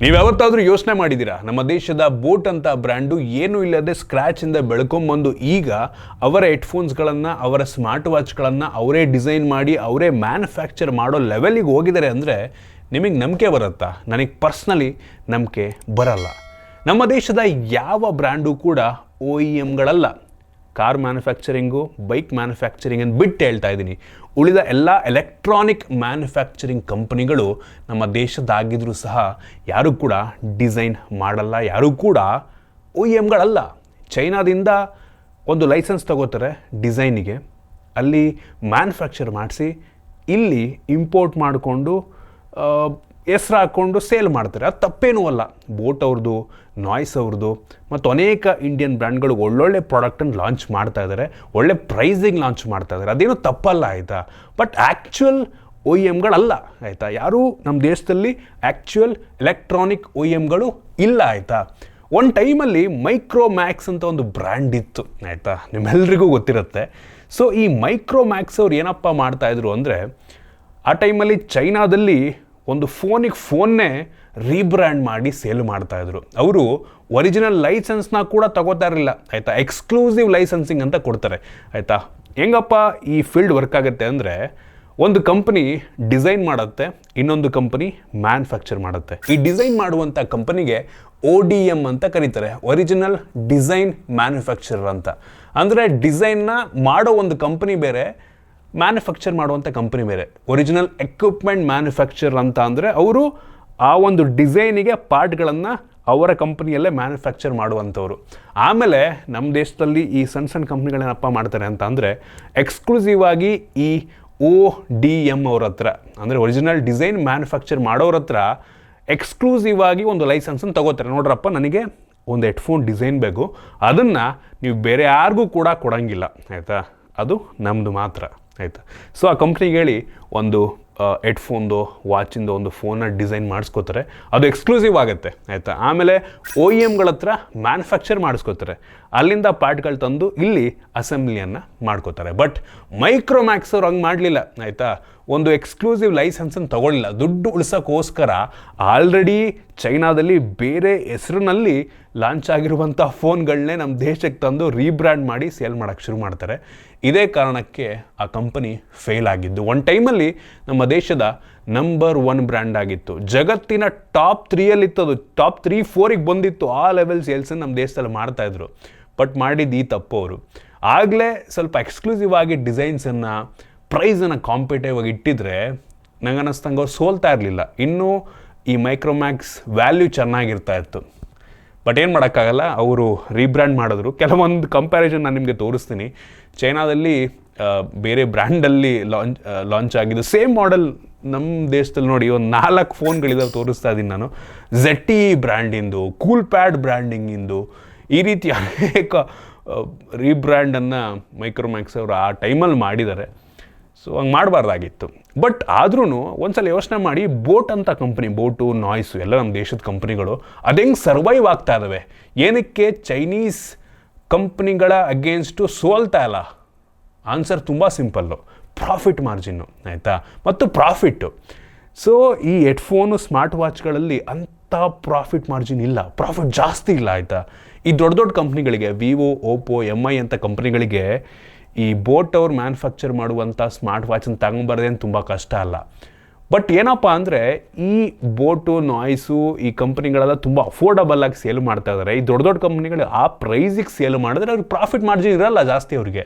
ನೀವು ಯಾವತ್ತಾದರೂ ಯೋಚನೆ ಮಾಡಿದ್ದೀರಾ, ನಮ್ಮ ದೇಶದ ಬೋಟ್ ಅಂತ ಬ್ರ್ಯಾಂಡು ಏನೂ ಇಲ್ಲದೆ ಸ್ಕ್ರ್ಯಾಚಿಂದ ಬೆಳ್ಕೊಂಬಂದು ಈಗ ಅವರ ಹೆಡ್ಫೋನ್ಸ್ಗಳನ್ನು, ಅವರ ಸ್ಮಾರ್ಟ್ ವಾಚ್ಗಳನ್ನು ಅವರೇ ಡಿಸೈನ್ ಮಾಡಿ ಅವರೇ ಮ್ಯಾನುಫ್ಯಾಕ್ಚರ್ ಮಾಡೋ ಲೆವೆಲಿಗೆ ಹೋಗಿದ್ದಾರೆ ಅಂದರೆ ನಿಮಗೆ ನಂಬಿಕೆ ಬರುತ್ತಾ? ನನಗೆ ಪರ್ಸ್ನಲಿ ನಂಬಿಕೆ ಬರಲ್ಲ. ನಮ್ಮ ದೇಶದ ಯಾವ ಬ್ರ್ಯಾಂಡು ಕೂಡ OEMಗಳಲ್ಲ. ಕಾರ್ ಮ್ಯಾನುಫ್ಯಾಕ್ಚರಿಂಗು, ಬೈಕ್ ಮ್ಯಾನುಫ್ಯಾಕ್ಚರಿಂಗ್ ಅಂತ ಬಿಟ್ಟು ಹೇಳ್ತಾ ಇದ್ದೀನಿ. ಉಳಿದ ಎಲ್ಲ ಎಲೆಕ್ಟ್ರಾನಿಕ್ ಮ್ಯಾನುಫ್ಯಾಕ್ಚರಿಂಗ್ ಕಂಪನಿಗಳು ನಮ್ಮ ದೇಶದಾಗಿದ್ರೂ ಸಹ ಯಾರೂ ಕೂಡ ಡಿಸೈನ್ ಮಾಡಲ್ಲ, ಯಾರೂ ಕೂಡ OEMಗಳಲ್ಲ. ಚೈನಾದಿಂದ ಒಂದು ಲೈಸೆನ್ಸ್ ತಗೋತಾರೆ ಡಿಸೈನಿಗೆ, ಅಲ್ಲಿ ಮ್ಯಾನುಫ್ಯಾಕ್ಚರ್ ಮಾಡಿಸಿ ಇಲ್ಲಿ ಇಂಪೋರ್ಟ್ ಮಾಡಿಕೊಂಡು ಹೆಸ್ರು ಹಾಕ್ಕೊಂಡು ಸೇಲ್ ಮಾಡ್ತಾರೆ. ಅದು ತಪ್ಪೇನೂ ಅಲ್ಲ. ಬೋಟ್ ಅವ್ರದ್ದು, ನಾಯ್ಸ್ ಅವ್ರದ್ದು ಮತ್ತು ಅನೇಕ ಇಂಡಿಯನ್ ಬ್ರ್ಯಾಂಡ್ಗಳು ಒಳ್ಳೊಳ್ಳೆ ಪ್ರಾಡಕ್ಟನ್ನು ಲಾಂಚ್ ಮಾಡ್ತಾ ಇದ್ದಾರೆ, ಒಳ್ಳೆ ಪ್ರೈಸಿಗೆ ಲಾಂಚ್ ಮಾಡ್ತಾ ಇದ್ದಾರೆ, ಅದೇನೂ ತಪ್ಪಲ್ಲ ಆಯಿತಾ. ಬಟ್ ಆ್ಯಕ್ಚುಯಲ್ OEMಗಳಲ್ಲ ಆಯಿತಾ. ಯಾರೂ ನಮ್ಮ ದೇಶದಲ್ಲಿ ಆ್ಯಕ್ಚುಯಲ್ ಎಲೆಕ್ಟ್ರಾನಿಕ್ OEMಗಳು ಇಲ್ಲ ಆಯಿತಾ. ಒಂದು ಟೈಮಲ್ಲಿ ಮೈಕ್ರೋಮ್ಯಾಕ್ಸ್ ಅಂತ ಒಂದು ಬ್ರ್ಯಾಂಡ್ ಇತ್ತು ಆಯಿತಾ, ನಿಮ್ಮೆಲ್ಲರಿಗೂ ಗೊತ್ತಿರುತ್ತೆ. ಸೊ ಈ ಮೈಕ್ರೋಮ್ಯಾಕ್ಸ್ ಅವ್ರು ಏನಪ್ಪ ಮಾಡ್ತಾಯಿದ್ರು ಅಂದರೆ, ಆ ಟೈಮಲ್ಲಿ ಚೈನಾದಲ್ಲಿ ಒಂದು ಫೋನ್ನೇ ರೀಬ್ರ್ಯಾಂಡ್ ಮಾಡಿ ಸೇಲ್ ಮಾಡ್ತಾಯಿದ್ರು. ಅವರು ಒರಿಜಿನಲ್ ಲೈಸೆನ್ಸ್ನ ಕೂಡ ತಗೋತಾ ಇರಲಿಲ್ಲ ಆಯಿತಾ, ಎಕ್ಸ್ಕ್ಲೂಸಿವ್ ಲೈಸೆನ್ಸಿಂಗ್ ಅಂತ ಕೊಡ್ತಾರೆ ಆಯಿತಾ. ಹೆಂಗಪ್ಪ ಈ ಫೀಲ್ಡ್ ವರ್ಕ್ ಆಗುತ್ತೆ ಅಂದರೆ, ಒಂದು ಕಂಪನಿ ಡಿಸೈನ್ ಮಾಡುತ್ತೆ, ಇನ್ನೊಂದು ಕಂಪನಿ ಮ್ಯಾನುಫ್ಯಾಕ್ಚರ್ ಮಾಡುತ್ತೆ. ಈ ಡಿಸೈನ್ ಮಾಡುವಂಥ ಕಂಪನಿಗೆ ODM ಅಂತ ಕರೀತಾರೆ, ಒರಿಜಿನಲ್ ಡಿಸೈನ್ ಮ್ಯಾನುಫ್ಯಾಕ್ಚರರ್ ಅಂತ. ಅಂದರೆ ಡಿಸೈನ್ನ ಮಾಡೋ ಒಂದು ಕಂಪನಿ ಬೇರೆ, ಮ್ಯಾನುಫ್ಯಾಕ್ಚರ್ ಮಾಡುವಂಥ ಕಂಪನಿ ಬೇರೆ. ಒರಿಜಿನಲ್ ಎಕ್ವಿಪ್ಮೆಂಟ್ ಮ್ಯಾನುಫ್ಯಾಕ್ಚರ್ ಅಂತ ಅಂದರೆ ಅವರು ಆ ಒಂದು ಡಿಸೈನಿಗೆ ಪಾರ್ಟ್ಗಳನ್ನು ಅವರ ಕಂಪನಿಯಲ್ಲೇ ಮ್ಯಾನುಫ್ಯಾಕ್ಚರ್ ಮಾಡುವಂಥವ್ರು. ಆಮೇಲೆ ನಮ್ಮ ದೇಶದಲ್ಲಿ ಈ ಸಣ್ಣ ಕಂಪ್ನಿಗಳೇನಪ್ಪ ಮಾಡ್ತಾರೆ ಅಂತ ಅಂದರೆ, ಎಕ್ಸ್ಕ್ಲೂಸಿವ್ ಆಗಿ ಈ ODM ಅವ್ರ ಹತ್ರ, ಅಂದರೆ ಒರಿಜಿನಲ್ ಡಿಸೈನ್ ಮ್ಯಾನುಫ್ಯಾಕ್ಚರ್ ಮಾಡೋರ ಹತ್ರ ಎಕ್ಸ್ಕ್ಲೂಸಿವ್ ಆಗಿ ಒಂದು ಲೈಸೆನ್ಸನ್ನು ತಗೋತಾರೆ. ನೋಡ್ರಪ್ಪ, ನನಗೆ ಒಂದು ಹೆಡ್ಫೋನ್ ಡಿಸೈನ್ ಬೇಕು, ಅದನ್ನು ನೀವು ಬೇರೆ ಯಾರಿಗೂ ಕೂಡ ಕೊಡೋಂಗಿಲ್ಲ ಆಯಿತಾ, ಅದು ನಮ್ಮದು ಮಾತ್ರ ಆಯಿತಾ. ಸೊ ಆ ಕಂಪ್ನಿಗೆ ಹೇಳಿ ಒಂದು ಹೆಡ್ಫೋನ್ದು, ವಾಚಿಂದು ಒಂದು ಫೋನ್ನ ಡಿಸೈನ್ ಮಾಡಿಸ್ಕೋತಾರೆ, ಅದು ಎಕ್ಸ್ಕ್ಲೂಸಿವ್ ಆಗುತ್ತೆ ಆಯಿತಾ. ಆಮೇಲೆ OEMಗಳ ಹತ್ರ ಮ್ಯಾನುಫ್ಯಾಕ್ಚರ್ ಮಾಡಿಸ್ಕೋತಾರೆ, ಅಲ್ಲಿಂದ ಪಾರ್ಟ್ಗಳು ತಂದು ಇಲ್ಲಿ ಅಸೆಂಬ್ಲಿಯನ್ನು ಮಾಡ್ಕೋತಾರೆ. ಬಟ್ ಮೈಕ್ರೋಮ್ಯಾಕ್ಸ್ ಅವ್ರು ಹಂಗೆ ಮಾಡಲಿಲ್ಲ ಆಯಿತಾ. ಒಂದು ಎಕ್ಸ್ಕ್ಲೂಸಿವ್ ಲೈಸೆನ್ಸನ್ನು ತಗೊಳ್ಳಿಲ್ಲ, ದುಡ್ಡು ಉಳಿಸೋಕ್ಕೋಸ್ಕರ ಆಲ್ರೆಡಿ ಚೈನಾದಲ್ಲಿ ಬೇರೆ ಹೆಸರಿನಲ್ಲಿ ಲಾಂಚ್ ಆಗಿರುವಂಥ ಫೋನ್ಗಳನ್ನೇ ನಮ್ಮ ದೇಶಕ್ಕೆ ತಂದು ರೀಬ್ರ್ಯಾಂಡ್ ಮಾಡಿ ಸೇಲ್ ಮಾಡೋಕ್ಕೆ ಶುರು ಮಾಡ್ತಾರೆ. ಇದೇ ಕಾರಣಕ್ಕೆ ಆ ಕಂಪನಿ ಫೇಲ್ ಆಗಿದ್ದು. ಒಂದು ಟೈಮಲ್ಲಿ ನಮ್ಮ ದೇಶದ ನಂಬರ್ 1 ಬ್ರ್ಯಾಂಡ್ ಆಗಿತ್ತು, ಜಗತ್ತಿನ ಟಾಪ್ 3ಯಲ್ಲಿತ್ತು, ಅದು ಟಾಪ್ 3-4ಗೆ ಬಂದಿತ್ತು. ಆ ಲೆವೆಲ್ ಸೇಲ್ಸನ್ನು ನಮ್ಮ ದೇಶದಲ್ಲಿ ಮಾಡ್ತಾಯಿದ್ರು. ಬಟ್ ಮಾಡಿದ್ದು ಈ ತಪ್ಪು ಅವರು. ಆಗಲೇ ಸ್ವಲ್ಪ ಎಕ್ಸ್ಕ್ಲೂಸಿವ್ ಆಗಿ ಡಿಸೈನ್ಸನ್ನು, ಪ್ರೈಸನ್ನು ಕಾಂಪಿಟೇಟಿವ್ ಆಗಿ ಇಟ್ಟಿದ್ರೆ ನಂಗೆ ಅನ್ನಿಸ್ತಂಗೆ ಅವ್ರು ಸೋಲ್ತಾ ಇರಲಿಲ್ಲ, ಇನ್ನೂ ಈ ಮೈಕ್ರೋಮ್ಯಾಕ್ಸ್ ವ್ಯಾಲ್ಯೂ ಚೆನ್ನಾಗಿರ್ತಾ ಇತ್ತು. ಬಟ್ ಏನು ಮಾಡೋಕ್ಕಾಗಲ್ಲ, ಅವರು ರೀಬ್ರ್ಯಾಂಡ್ ಮಾಡಿದ್ರು. ಕೆಲವೊಂದು ಕಂಪ್ಯಾರಿಸನ್ ನಾನು ನಿಮಗೆ ತೋರಿಸ್ತೀನಿ. ಚೈನಾದಲ್ಲಿ ಬೇರೆ ಬ್ರ್ಯಾಂಡಲ್ಲಿ ಲಾಂಚ್ ಆಗಿದ್ದು ಸೇಮ್ ಮಾಡೆಲ್ ನಮ್ಮ ದೇಶದಲ್ಲಿ ನೋಡಿ ಒಂದು 4 ಫೋನ್ಗಳಿದಾವೆ, ತೋರಿಸ್ತಾ ಇದ್ದೀನಿ ನಾನು. ZTE ಬ್ರ್ಯಾಂಡಿಂದು, ಕೂಲ್ ಪ್ಯಾಡ್ ಬ್ರ್ಯಾಂಡಿಂಗಿಂದು, ಈ ರೀತಿ ಅನೇಕ ರೀಬ್ರ್ಯಾಂಡನ್ನು ಮೈಕ್ರೋಮ್ಯಾಕ್ಸ್ ಅವರು ಆ ಟೈಮಲ್ಲಿ ಮಾಡಿದ್ದಾರೆ. ಸೊ ಹಂಗೆ ಮಾಡಬಾರ್ದಾಗಿತ್ತು. ಬಟ್ ಆದ್ರೂ ಒಂದ್ಸಲ ಯೋಚನೆ ಮಾಡಿ, ಬೋಟ್ ಅಂತ ಕಂಪ್ನಿ, ಬೋಟು, ನಾಯ್ಸು ಎಲ್ಲ ನಮ್ಮ ದೇಶದ ಕಂಪ್ನಿಗಳು ಅದು ಹೆಂಗೆ ಸರ್ವೈವ್ ಆಗ್ತಾ ಇದ್ದಾವೆ, ಏನಕ್ಕೆ ಚೈನೀಸ್ ಕಂಪ್ನಿಗಳ ಅಗೇನ್ಸ್ಟು ಸೋಲ್ತಾ ಇಲ್ಲ? ಆನ್ಸರ್ ತುಂಬ ಸಿಂಪಲ್ಲು, ಪ್ರಾಫಿಟ್ ಮಾರ್ಜಿನ್ನು ಆಯಿತಾ, ಮತ್ತು ಪ್ರಾಫಿಟ್ಟು. ಸೊ ಈ ಹೆಡ್ಫೋನು, ಸ್ಮಾರ್ಟ್ ವಾಚ್ಗಳಲ್ಲಿ ಅಂಥ ಪ್ರಾಫಿಟ್ ಮಾರ್ಜಿನ್ ಇಲ್ಲ, ಪ್ರಾಫಿಟ್ ಜಾಸ್ತಿ ಇಲ್ಲ ಆಯಿತಾ. ಈ ದೊಡ್ಡ ದೊಡ್ಡ ಕಂಪ್ನಿಗಳಿಗೆ, ವಿವೋ, ಓಪೋ, MI ಅಂತ ಕಂಪ್ನಿಗಳಿಗೆ ಈ ಬೋಟ್ ಅವ್ರು ಮ್ಯಾನುಫ್ಯಾಕ್ಚರ್ ಮಾಡುವಂಥ ಸ್ಮಾರ್ಟ್ ವಾಚನ್ನು ತಗೊಂಬರೋದೇನು ತುಂಬ ಕಷ್ಟ ಅಲ್ಲ. ಬಟ್ ಏನಪ್ಪ ಅಂದರೆ, ಈ ಬೋಟು, ನಾಯ್ಸು ಈ ಕಂಪ್ನಿಗಳೆಲ್ಲ ತುಂಬ ಅಫೋರ್ಡಬಲ್ ಆಗಿ ಸೇಲ್ ಮಾಡ್ತಾ ಇದ್ದಾರೆ. ಈ ದೊಡ್ಡ ದೊಡ್ಡ ಕಂಪ್ನಿಗಳು ಆ ಪ್ರೈಸಿಗೆ ಸೇಲ್ ಮಾಡಿದ್ರೆ ಅವ್ರಿಗೆ ಪ್ರಾಫಿಟ್ ಮಾರ್ಜಿನ್ ಇರಲ್ಲ ಜಾಸ್ತಿ. ಅವ್ರಿಗೆ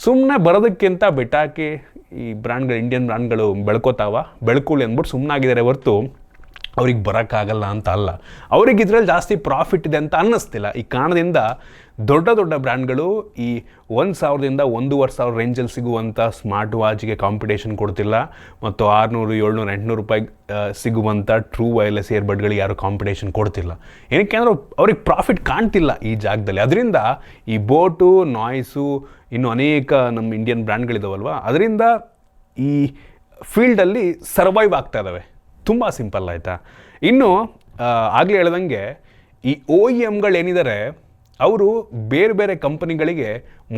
ಸುಮ್ಮನೆ ಬರೋದಕ್ಕಿಂತ ಬೆಟ್ಟಾಕಿ ಈ ಬ್ರ್ಯಾಂಡ್ಗಳು, ಇಂಡಿಯನ್ ಬ್ರ್ಯಾಂಡ್ಗಳು ಬೆಳ್ಕೊಳ್ಳಿ ಅಂದ್ಬಿಟ್ಟು ಸುಮ್ಮನಾಗಿದ್ದಾರೆ ಹೊರತು ಅವ್ರಿಗೆ ಬರೋಕ್ಕಾಗಲ್ಲ ಅಂತ ಅಲ್ಲ. ಅವ್ರಿಗೆ ಇದರಲ್ಲಿ ಜಾಸ್ತಿ ಪ್ರಾಫಿಟ್ ಇದೆ ಅಂತ ಅನ್ನಿಸ್ತಿಲ್ಲ. ಈ ಕಾರಣದಿಂದ ದೊಡ್ಡ ದೊಡ್ಡ ಬ್ರ್ಯಾಂಡ್ಗಳು ಈ 1,000ದಿಂದ 1,500 ರೇಂಜಲ್ಲಿ ಸಿಗುವಂಥ ಸ್ಮಾರ್ಟ್ ವಾಚ್ಗೆ ಕಾಂಪಿಟೇಷನ್ ಕೊಡ್ತಿಲ್ಲ, ಮತ್ತು 600, 700, 800 ರೂಪಾಯಿ ಸಿಗುವಂಥ ಟ್ರೂ ವೈರ್ಲೆಸ್ ಇಯರ್ಬಡ್ಗಳಿಗೆ ಯಾರು ಕಾಂಪಿಟೇಷನ್ ಕೊಡ್ತಿಲ್ಲ. ಏನಕ್ಕೆ ಅಂದರೆ ಅವ್ರಿಗೆ ಪ್ರಾಫಿಟ್ ಕಾಣ್ತಿಲ್ಲ ಈ ಜಾಗದಲ್ಲಿ. ಅದರಿಂದ ಈ ಬೋಟು, ನಾಯ್ಸು, ಇನ್ನು ಅನೇಕ ನಮ್ಮ ಇಂಡಿಯನ್ ಬ್ರ್ಯಾಂಡ್ಗಳಿದಾವಲ್ವ, ಅದರಿಂದ ಈ ಫೀಲ್ಡಲ್ಲಿ ಸರ್ವೈವ್ ಆಗ್ತಾ ಇದ್ದಾವೆ. ತುಂಬ ಸಿಂಪಲ್ ಆಯಿತಾ. ಇನ್ನು ಆಗಲೇ ಹೇಳ್ದಂಗೆ ಈ OEMಗಳೇನಿದ್ದಾರೆ ಅವರು ಬೇರೆ ಬೇರೆ ಕಂಪನಿಗಳಿಗೆ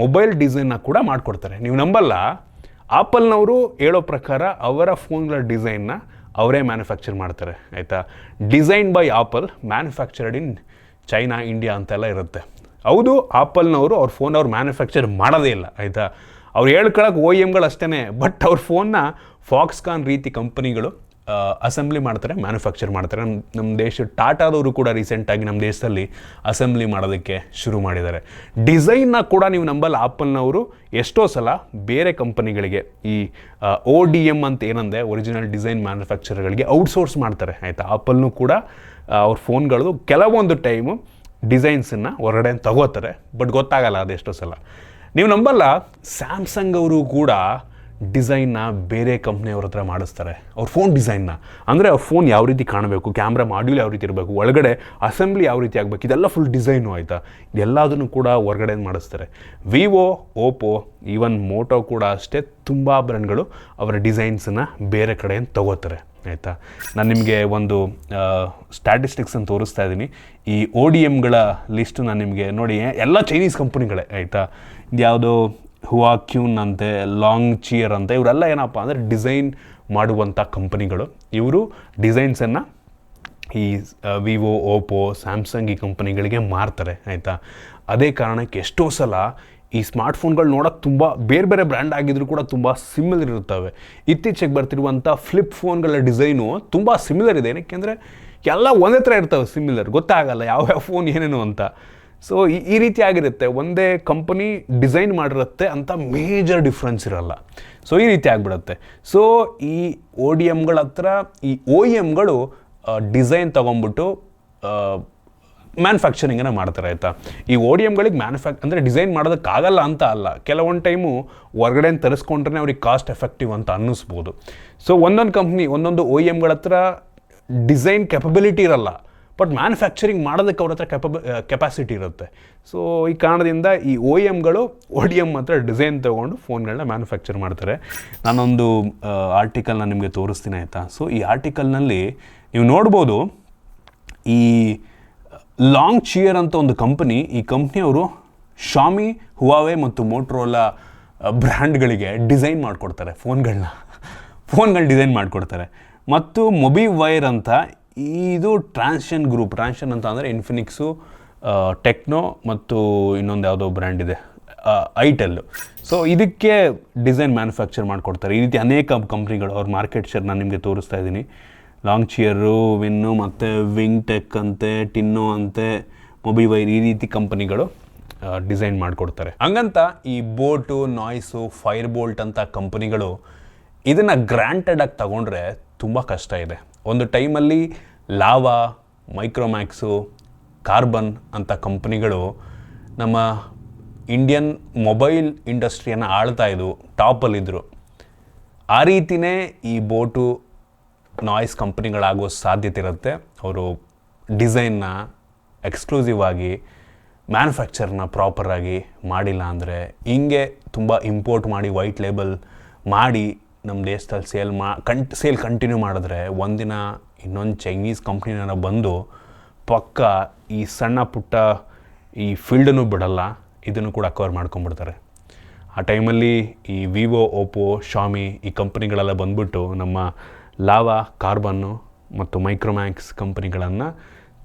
ಮೊಬೈಲ್ ಡಿಸೈನ್ನ ಕೂಡ ಮಾಡಿಕೊಡ್ತಾರೆ. ನೀವು ನಂಬಲ್ಲ, ಆಪಲ್ನವರು ಹೇಳೋ ಪ್ರಕಾರ ಅವರ ಫೋನ್ಗಳ ಡಿಸೈನ್ನ ಅವರೇ ಮ್ಯಾನುಫ್ಯಾಕ್ಚರ್ ಮಾಡ್ತಾರೆ ಆಯಿತಾ. Design by apple, manufactured in China, India ಅಂತೆಲ್ಲ ಇರುತ್ತೆ. ಹೌದು, ಆಪಲ್ನವರು ಅವ್ರ ಫೋನ್ ಅವ್ರು ಮ್ಯಾನುಫ್ಯಾಕ್ಚರ್ ಮಾಡೋದೇ ಇಲ್ಲ ಆಯಿತಾ. ಅವ್ರು ಹೇಳ್ಕೊಳಕ್ಕೆ ಒ ಎಮ್ಗಳು ಅಷ್ಟೇ, ಬಟ್ ಅವ್ರ ಫೋನ್ನ ಫಾಕ್ಸ್ಕಾನ್ ರೀತಿ ಕಂಪನಿಗಳು ಅಸೆಂಬ್ಲಿ ಮಾಡ್ತಾರೆ, ಮ್ಯಾನುಫ್ಯಾಕ್ಚರ್ ಮಾಡ್ತಾರೆ. ನಮ್ಮ ದೇಶ ಟಾಟಾದವರು ಕೂಡ ರೀಸೆಂಟಾಗಿ ನಮ್ಮ ದೇಶದಲ್ಲಿ ಅಸೆಂಬ್ಲಿ ಮಾಡೋದಕ್ಕೆ ಶುರು ಮಾಡಿದ್ದಾರೆ. ಡಿಸೈನ್ನ ಕೂಡ ನೀವು ನಂಬಲ್ಲ, ಆಪಲ್ನವರು ಎಷ್ಟೋ ಸಲ ಬೇರೆ ಕಂಪನಿಗಳಿಗೆ ಈ ODM ಅಂತ ಏನಂದರೆ ಒರಿಜಿನಲ್ ಡಿಸೈನ್ ಮ್ಯಾನುಫ್ಯಾಕ್ಚರ್ಗಳಿಗೆ ಔಟ್ಸೋರ್ಸ್ ಮಾಡ್ತಾರೆ ಆಯಿತಾ. ಆಪಲ್ನೂ ಕೂಡ ಅವ್ರ ಫೋನ್ಗಳದ್ದು ಕೆಲವೊಂದು ಟೈಮು ಡಿಸೈನ್ಸನ್ನು ಹೊರಗಡೆ ತಗೋತಾರೆ, ಬಟ್ ಗೊತ್ತಾಗಲ್ಲ ಅದೆಷ್ಟೋ ಸಲ. ನೀವು ನಂಬಲ್ಲ, ಸ್ಯಾಮ್ಸಂಗ್ ಅವರು ಕೂಡ ಡಿಸೈನ್ನ ಬೇರೆ ಕಂಪ್ನಿಯವ್ರ ಹತ್ರ ಮಾಡಿಸ್ತಾರೆ, ಅವ್ರ ಫೋನ್ ಡಿಸೈನ್ನ. ಅಂದರೆ ಅವ್ರ ಫೋನ್ ಯಾವ ರೀತಿ ಕಾಣಬೇಕು, ಕ್ಯಾಮ್ರಾ ಮಾಡ್ಯೂಲ್ ಯಾವ ರೀತಿ ಇರಬೇಕು, ಒಳಗಡೆ ಅಸೆಂಬ್ಲಿ ಯಾವ ರೀತಿ ಆಗಬೇಕು, ಇದೆಲ್ಲ ಫುಲ್ ಡಿಸೈನು ಆಯಿತಾ. ಇದೆಲ್ಲದನ್ನು ಕೂಡ ಹೊರಗಡೆ ಮಾಡಿಸ್ತಾರೆ. ವಿವೋ, ಓಪೋ, ಈವನ್ ಮೋಟೋ ಕೂಡ ಅಷ್ಟೇ, ತುಂಬ ಬ್ರ್ಯಾಂಡ್ಗಳು ಅವರ ಡಿಸೈನ್ಸನ್ನು ಬೇರೆ ಕಡೆಯಿಂದ ತಗೋತಾರೆ ಆಯಿತಾ. ನಾನು ನಿಮಗೆ ಒಂದು ಸ್ಟ್ಯಾಟಿಸ್ಟಿಕ್ಸನ್ನು ತೋರಿಸ್ತಾ ಇದ್ದೀನಿ. ಈ ODMಗಳ ಲಿಸ್ಟು ನಾನು ನಿಮಗೆ ನೋಡಿ, ಎಲ್ಲ ಚೈನೀಸ್ ಕಂಪ್ನಿಗಳೇ ಆಯಿತಾ. ಇದ್ಯಾವುದೋ ಹುವಾಕ್ಯೂನ್ ಅಂತೆ, ಲಾಂಗ್ ಚಿಯರ್ ಅಂತ, ಇವರೆಲ್ಲ ಏನಪ್ಪ ಅಂದರೆ ಡಿಸೈನ್ ಮಾಡುವಂಥ ಕಂಪನಿಗಳು. ಇವರು ಡಿಸೈನ್ಸನ್ನು ಈ ವಿವೋ, ಓಪೋ, ಸ್ಯಾಮ್ಸಂಗ್ ಈ ಕಂಪನಿಗಳಿಗೆ ಮಾರ್ತಾರೆ ಆಯಿತಾ. ಅದೇ ಕಾರಣಕ್ಕೆ ಎಷ್ಟೋ ಸಲ ಈ ಸ್ಮಾರ್ಟ್ಫೋನ್ಗಳು ನೋಡೋಕ್ಕೆ ತುಂಬ ಬೇರೆ ಬೇರೆ ಬ್ರ್ಯಾಂಡ್ ಆಗಿದ್ರು ಕೂಡ ತುಂಬ ಸಿಮಿಲರ್ ಇರುತ್ತವೆ. ಇತ್ತೀಚೆಗೆ ಬರ್ತಿರುವಂಥ ಫ್ಲಿಪ್ ಫೋನ್ಗಳ ಡಿಸೈನು ತುಂಬ ಸಿಮಿಲರ್ ಇದೆ. ಏನಕ್ಕೆಂದರೆ ಎಲ್ಲ ಒಂದೇ ಥರ ಇರ್ತವೆ, ಸಿಮಿಲರ್, ಗೊತ್ತಾಗಲ್ಲ ಯಾವ್ಯಾವ ಫೋನ್ ಏನೇನು ಅಂತ. ಸೊ ಈ ರೀತಿ ಆಗಿರುತ್ತೆ, ಒಂದೇ ಕಂಪನಿ ಡಿಸೈನ್ ಮಾಡಿರುತ್ತೆ ಅಂತ ಮೇಜರ್ ಡಿಫ್ರೆನ್ಸ್ ಇರಲ್ಲ. ಸೊ ಈ ರೀತಿ ಆಗಿಬಿಡುತ್ತೆ. ಸೊ ಈ ODMಗಳ ಹತ್ರ ಈ OEMಗಳು ಡಿಸೈನ್ ತೊಗೊಂಬಿಟ್ಟು ಮ್ಯಾನುಫ್ಯಾಕ್ಚರಿಂಗನ್ನು ಮಾಡ್ತಾರೆ ಆಯಿತಾ. ಈ ODMಗಳಿಗೆ ಅಂದರೆ ಡಿಸೈನ್ ಮಾಡೋದಕ್ಕಾಗಲ್ಲ ಅಂತ ಅಲ್ಲ, ಕೆಲವೊಂದು ಟೈಮು ಹೊರಗಡೆ ತರಿಸ್ಕೊಂಡ್ರೆ ಅವ್ರಿಗೆ ಕಾಸ್ಟ್ ಎಫೆಕ್ಟಿವ್ ಅಂತ ಅನ್ನಿಸ್ಬೋದು. ಸೊ ಒಂದೊಂದು ಕಂಪ್ನಿ, ಒಂದೊಂದು OEMಗಳ ಹತ್ರ ಡಿಸೈನ್ ಕೆಪಬಿಲಿಟಿ ಇರಲ್ಲ, ಬಟ್ ಮ್ಯಾನುಫ್ಯಾಕ್ಚರಿಂಗ್ ಮಾಡೋದಕ್ಕೆ ಅವ್ರ ಹತ್ರ ಕೆಪಾಸಿಟಿ ಇರುತ್ತೆ. ಸೊ ಈ ಕಾರಣದಿಂದ ಈ OEMಗಳು ODM ಹತ್ರ ಡಿಸೈನ್ ತೊಗೊಂಡು ಫೋನ್ಗಳನ್ನ ಮ್ಯಾನುಫ್ಯಾಕ್ಚರ್ ಮಾಡ್ತಾರೆ. ನಾನೊಂದು ಆರ್ಟಿಕಲ್ನ ನಿಮಗೆ ತೋರಿಸ್ತೀನಿ ಆಯಿತಾ. ಸೊ ಈ ಆರ್ಟಿಕಲ್ನಲ್ಲಿ ನೀವು ನೋಡ್ಬೋದು, ಈ ಲಾಂಗ್ ಚಿಯರ್ ಅಂತ ಒಂದು ಕಂಪನಿ, ಈ ಕಂಪ್ನಿಯವರು ಶಾಮಿ, ಹುವಾವೆ ಮತ್ತು ಮೋಟ್ರೋಲಾ ಬ್ರ್ಯಾಂಡ್ಗಳಿಗೆ ಡಿಸೈನ್ ಮಾಡಿಕೊಡ್ತಾರೆ, ಫೋನ್ಗಳು ಡಿಸೈನ್ ಮಾಡಿಕೊಡ್ತಾರೆ. ಮತ್ತು ಮೊಬಿವೈರ್ ಅಂತ, ಇದು ಟ್ರಾನ್ಷನ್ ಗ್ರೂಪ್, ಟ್ರಾನ್ಷನ್ ಅಂತ ಅಂದರೆ ಇನ್ಫಿನಿಕ್ಸು, ಟೆಕ್ನೋ ಮತ್ತು ಇನ್ನೊಂದು ಯಾವುದೋ ಬ್ರ್ಯಾಂಡ್ ಇದೆ, ಐಟೆಲ್ಲು. ಸೊ ಇದಕ್ಕೆ ಡಿಸೈನ್ ಮ್ಯಾನುಫ್ಯಾಕ್ಚರ್ ಮಾಡಿಕೊಡ್ತಾರೆ. ಈ ರೀತಿ ಅನೇಕ ಕಂಪ್ನಿಗಳು, ಅವ್ರ ಮಾರ್ಕೆಟ್ ಶೇರ್ ನಾನು ನಿಮಗೆ ತೋರಿಸ್ತಾ ಇದ್ದೀನಿ. ಲಾಂಗ್ ಚಿಯರು, ವಿನ್ನು ಮತ್ತು ವಿಂಗ್ ಟೆಕ್ ಅಂತೆ, ಟಿನ್ನೋ ಅಂತೆ, ಮೊಬಿವೈರ್, ಈ ರೀತಿ ಕಂಪನಿಗಳು ಡಿಸೈನ್ ಮಾಡಿಕೊಡ್ತಾರೆ. ಹಂಗಂತ ಈ ಬೋಟು, ನಾಯ್ಸು, ಫೈರ್ ಬೋಲ್ಟ್ ಅಂತ ಕಂಪನಿಗಳು ಇದನ್ನು ಗ್ರ್ಯಾಂಟೆಡಾಗಿ ತಗೊಂಡ್ರೆ ತುಂಬ ಕಷ್ಟ ಇದೆ. ಒಂದು ಟೈಮಲ್ಲಿ ಲಾವಾ, ಮೈಕ್ರೋಮ್ಯಾಕ್ಸು, ಕಾರ್ಬನ್ ಅಂತ ಕಂಪನಿಗಳು ನಮ್ಮ ಇಂಡಿಯನ್ ಮೊಬೈಲ್ ಇಂಡಸ್ಟ್ರಿಯನ್ನು ಆಳ್ತಾ ಇದ್ವು, ಟಾಪಲ್ಲಿದ್ದರು. ಆ ರೀತಿಯೇ ಈ ಬೋಟು, ನಾಯ್ಸ್ ಕಂಪ್ನಿಗಳಾಗೋ ಸಾಧ್ಯತೆ ಇರುತ್ತೆ. ಅವರು ಡಿಸೈನ್ನ ಎಕ್ಸ್ಕ್ಲೂಸಿವ್ ಆಗಿ, ಮ್ಯಾನುಫ್ಯಾಕ್ಚರ್ನ ಪ್ರಾಪರಾಗಿ ಮಾಡಿಲ್ಲ ಅಂದರೆ, ಹಿಂಗೆ ತುಂಬ ಇಂಪೋರ್ಟ್ ಮಾಡಿ ವೈಟ್ ಲೇಬಲ್ ಮಾಡಿ ನಮ್ಮ ದೇಶದಲ್ಲಿ ಸೇಲ್ ಕಂಟಿನ್ಯೂ ಮಾಡಿದ್ರೆ, ಒಂದಿನ ಇನ್ನೊಂದು ಚೈನೀಸ್ ಕಂಪ್ನಿನ ಬಂದು ಪಕ್ಕ ಈ ಸಣ್ಣ ಪುಟ್ಟ ಈ ಫೀಲ್ಡನ್ನು ಬಿಡಲ್ಲ, ಇದನ್ನು ಕೂಡ ಕವರ್ ಮಾಡ್ಕೊಂಡ್ಬಿಡ್ತಾರೆ. ಆ ಟೈಮಲ್ಲಿ ಈ ವಿವೋ, ಓಪೋ, ಶಾಮಿ ಈ ಕಂಪ್ನಿಗಳೆಲ್ಲ ಬಂದ್ಬಿಟ್ಟು ನಮ್ಮ ಲಾವಾ, ಕಾರ್ಬನ್ನು ಮತ್ತು ಮೈಕ್ರೋಮ್ಯಾಕ್ಸ್ ಕಂಪ್ನಿಗಳನ್ನು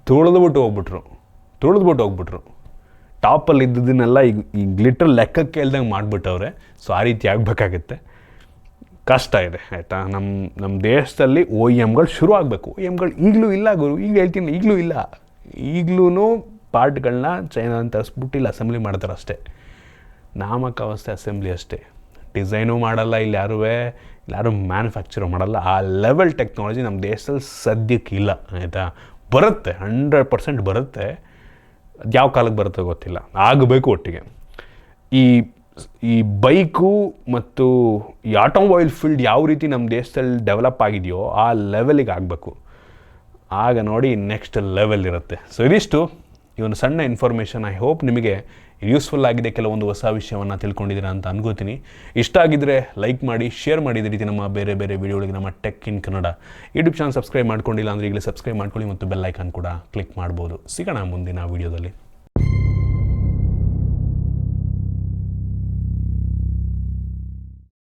ತುಳಿದ್ಬಿಟ್ಟು ಹೋಗ್ಬಿಟ್ರು. ಟಾಪಲ್ಲಿ ಇದ್ದದನ್ನೆಲ್ಲ ಈಗ ಲಿಟ್ರಲ್ ಲೆಕ್ಕಕ್ಕೆ ಹೇಳ್ದಂಗೆ ಮಾಡಿಬಿಟ್ಟವ್ರೆ. ಸೊ ಆ ರೀತಿ ಆಗಬೇಕಾಗತ್ತೆ, ಕಷ್ಟ ಇದೆ ಆಯಿತಾ. ನಮ್ಮ ದೇಶದಲ್ಲಿ OEMಗಳು ಶುರು ಆಗಬೇಕು. OEMಗಳು ಈಗಲೂ ಇಲ್ಲ ಗುರು, ಈಗ ಹೇಳ್ತೀನಿ, ಈಗಲೂ ಇಲ್ಲ. ಈಗಲೂ ಪಾರ್ಟ್ಗಳನ್ನ ಚೈನಾದಿಂದ ತರಿಸ್ಬಿಟ್ಟು ಇಲ್ಲಿ ಅಸೆಂಬ್ಲಿ ಮಾಡ್ತಾರೆ ಅಷ್ಟೇ, ನಾಮಕಾವಸ್ಥೆ ಅಸೆಂಬ್ಲಿ ಅಷ್ಟೇ. ಡಿಸೈನು ಮಾಡಲ್ಲ, ಇಲ್ಲಿ ಯಾರು ಮ್ಯಾನುಫ್ಯಾಕ್ಚರ್ ಮಾಡಲ್ಲ. ಆ ಲೆವೆಲ್ ಟೆಕ್ನಾಲಜಿ ನಮ್ಮ ದೇಶದಲ್ಲಿ ಸದ್ಯಕ್ಕೆ ಇಲ್ಲ ಆಯಿತಾ. ಬರುತ್ತೆ, 100% ಬರುತ್ತೆ, ಅದು ಯಾವ ಕಾಲಕ್ಕೆ ಬರುತ್ತೆ ಗೊತ್ತಿಲ್ಲ, ಆಗಬೇಕು ಒಟ್ಟಿಗೆ. ಈ ಬೈಕು ಮತ್ತು ಈ ಆಟೋಮೊಬೈಲ್ ಫೀಲ್ಡ್ ಯಾವ ರೀತಿ ನಮ್ಮ ದೇಶದಲ್ಲಿ ಡೆವಲಪ್ ಆಗಿದೆಯೋ ಆ ಲೆವೆಲಿಗೆ ಆಗಬೇಕು, ಆಗ ನೋಡಿ ನೆಕ್ಸ್ಟ್ ಲೆವೆಲ್ ಇರುತ್ತೆ. ಸೊ ಇದಿಷ್ಟು ಈ ಒಂದು ಸಣ್ಣ ಇನ್ಫಾರ್ಮೇಷನ್. ಐ ಹೋಪ್ ನಿಮಗೆ ಯೂಸ್ಫುಲ್ ಆಗಿದೆ, ಕೆಲವೊಂದು ಹೊಸ ವಿಷಯವನ್ನು ತಿಳ್ಕೊಂಡಿದ್ದೀರಾ ಅಂತ ಅನ್ಕೋತೀನಿ. ಇಷ್ಟ ಆಗಿದ್ದರೆ ಲೈಕ್ ಮಾಡಿ, ಶೇರ್ ಮಾಡಿ. ಇದೇ ರೀತಿ ನಮ್ಮ ಬೇರೆ ಬೇರೆ ವಿಡಿಯೋಗಳಿಗೆ ನಮ್ಮ tech in Kannada YouTube channel subscribe ಮಾಡ್ಕೊಂಡಿಲ್ಲ ಅಂದರೆ ಈಗಲೇ ಸಬ್ಸ್ಕ್ರೈಬ್ ಮಾಡ್ಕೊಳ್ಳಿ ಮತ್ತು ಬೆಲ್ ಐಕಾನ್ ಕೂಡ ಕ್ಲಿಕ್ ಮಾಡ್ಬೋದು. ಸಿಗೋಣ ಮುಂದಿನ ವಿಡಿಯೋದಲ್ಲಿ.